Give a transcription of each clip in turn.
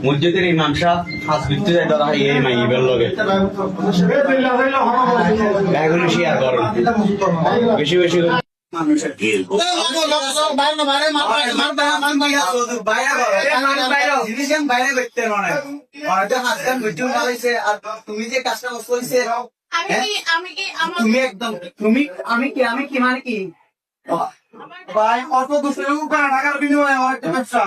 মসজিদের ইমাম সাহেব হাস বিতে যায় ধরা এই মাইবের লগে এগুলো শেয়ার করেন বেশি বেশি মানুষের তুমি যে কাজটা করছে তুমি একদম তুমি আমি কি মানে কি ভাই অল্প 200 টাকার বিনিময়ে একটা ব্যবসা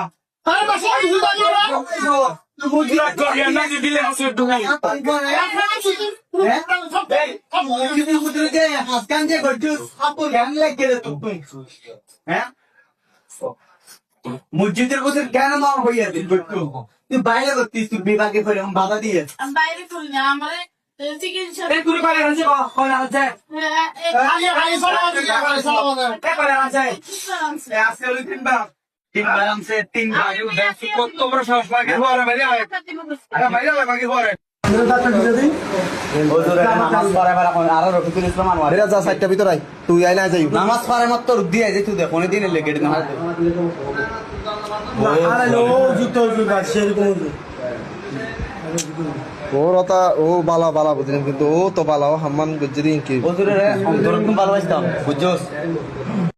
মসজিদের মধ্যে কেন নাম হইয়া তুই বাইরে করতিস তুই বিভাগে করে বাধা দিয়ে বাইরে করি না আমার চিকিৎসা তুই আই না যাই নামাজ পড়ার মতো দিয়ে যে তুই দেখ দিন লেগে ও বালা বালা বুঝলেন কিন্তু ও তো বালা ও হাম্মান গুজরি কি ভালোবাসতাম বুঝছোস